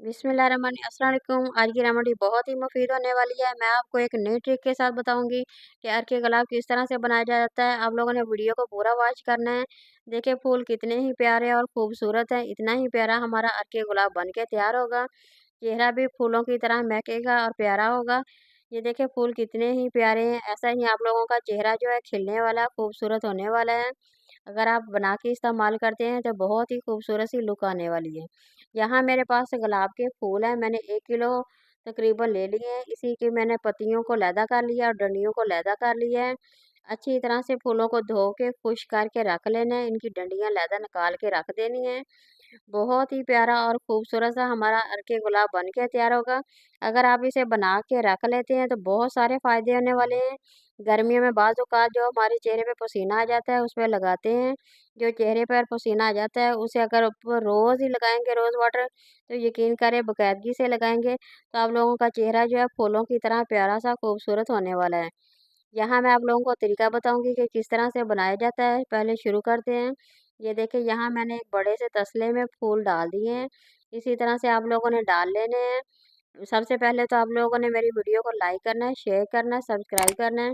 अस्सलाम वालेकुम। आज की रेमेडी बहुत ही मुफीद होने वाली है। मैं आपको एक नई ट्रिक के साथ बताऊंगी कि अर्के गुलाब किस तरह से बनाया जाता है। आप लोगों ने वीडियो को पूरा वॉच करना है। देखिए फूल कितने ही प्यारे और खूबसूरत हैं। इतना ही प्यारा हमारा अर्के गुलाब बन के तैयार होगा। चेहरा भी फूलों की तरह महकेगा और प्यारा होगा। ये देखिए फूल कितने ही प्यारे हैं। ऐसा ही आप लोगों का चेहरा जो है खिलने वाला, खूबसूरत होने वाला है। अगर आप बना के इस्तेमाल करते हैं तो बहुत ही खूबसूरत सी लुक आने वाली है। यहाँ मेरे पास गुलाब के फूल हैं। मैंने 1 किलो तकरीबन ले लिए हैं। इसी की मैंने पत्तियों को लैदा कर लिया और डंडियों को लैदा कर लिया है। अच्छी तरह से फूलों को धो के खुश करके रख लेना है। इनकी डंडियाँ लैदा निकाल के रख देनी है। बहुत ही प्यारा और खूबसूरत सा हमारा अर्के गुलाब बन के तैयार होगा। अगर आप इसे बना के रख लेते हैं तो बहुत सारे फ़ायदे होने वाले हैं। गर्मियों में बाज़ औक़ात जो हमारे चेहरे पे पसीना आ जाता है, उसपे लगाते हैं। जो चेहरे पर पसीना आ जाता है, उसे अगर रोज़ ही लगाएँगे रोज़ वाटर, तो यकीन करें बाकायदगी से लगाएँगे, तो आप लोगों का चेहरा जो है फूलों की तरह प्यारा-सा खूबसूरत होने वाला है। यहाँ मैं आप लोगों को तरीका बताऊँगी कि किस तरह से बनाया जाता है। पहले शुरू करते हैं। ये देखिए यहाँ मैंने एक बड़े से तसले में फूल डाल दिए हैं। इसी तरह से आप लोगों ने डाल लेने हैं। सबसे पहले तो आप लोगों ने मेरी वीडियो को लाइक करना है, शेयर करना है, सब्सक्राइब करना है।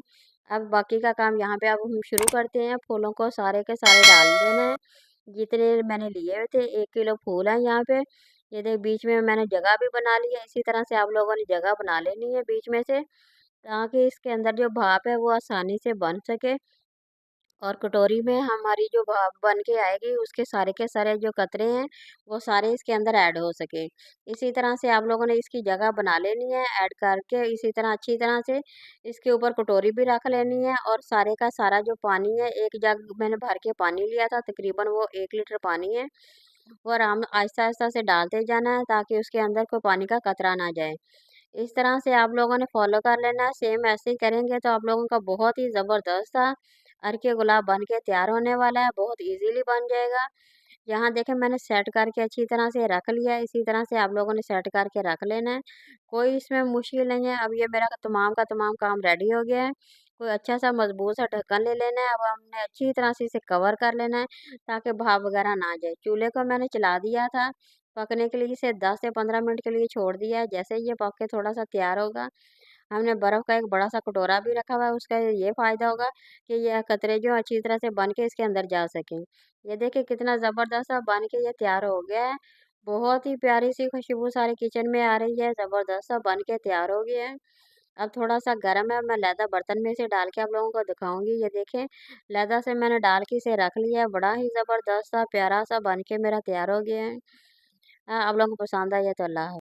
अब बाकी का काम यहाँ पे अब हम शुरू करते हैं। फूलों को सारे के सारे डाल देना है। जितने मैंने लिए हुए थे 1 किलो फूल हैं यहाँ पे। ये देख बीच में मैंने जगह भी बना ली है। इसी तरह से आप लोगों ने जगह बना लेनी है बीच में से, ताकि इसके अंदर जो भाप है वो आसानी से बन सके। और कटोरी में हमारी जो भाप बन के आएगी उसके सारे के सारे जो कतरे हैं वो सारे इसके अंदर ऐड हो सके। इसी तरह से आप लोगों ने इसकी जगह बना लेनी है ऐड करके। इसी तरह अच्छी तरह से इसके ऊपर कटोरी भी रख लेनी है और सारे का सारा जो पानी है, एक जग मैंने भर के पानी लिया था, तकरीबन वो 1 लीटर पानी है। वो आराम आहिस्ता-आहिस्ता से डालते जाना है ताकि उसके अंदर कोई पानी का कतरा ना जाए। इस तरह से आप लोगों ने फॉलो कर लेना है। सेम ऐसे ही करेंगे तो आप लोगों का बहुत ही ज़बरदस्त सा अर्के गुलाब बन के तैयार होने वाला है। बहुत ईज़िली बन जाएगा। यहाँ देखें मैंने सेट करके अच्छी तरह से रख लिया है। इसी तरह से आप लोगों ने सेट करके रख लेना है। कोई इसमें मुश्किल नहीं है। अब ये मेरा तमाम का तमाम काम रेडी हो गया है। कोई अच्छा सा मज़बूत सा ढक्कन ले लेना है। अब हमने अच्छी तरह से इसे कवर कर लेना है ताकि भाप वगैरह ना जाए। चूल्हे को मैंने चला दिया था। पकने के लिए इसे 10 से 15 मिनट के लिए छोड़ दिया है। जैसे ही ये पक के थोड़ा-सा तैयार होगा, हमने बर्फ़ का एक बड़ा-सा कटोरा भी रखा हुआ है। उसका ये फ़ायदा होगा कि ये कतरे जो अच्छी तरह से बन के इसके अंदर जा सकें। ये देखिए कितना ज़बरदस्त सा बन के ये तैयार हो गया है। बहुत ही प्यारी-सी खुशबू सारे किचन में आ रही है। ज़बरदस्त सा बन के तैयार हो गया है। अब थोड़ा-सा गर्म है, मैं लैदा बर्तन में इसे डाल के आप लोगों को दिखाऊँगी। ये देखें, लैदा से मैंने डाल के इसे रख लिया है। बड़ा ही ज़बरदस्त सा, प्यारा-सा बन के मेरा तैयार हो गया है। आप लोगों को पसंद आया तो अल्लाह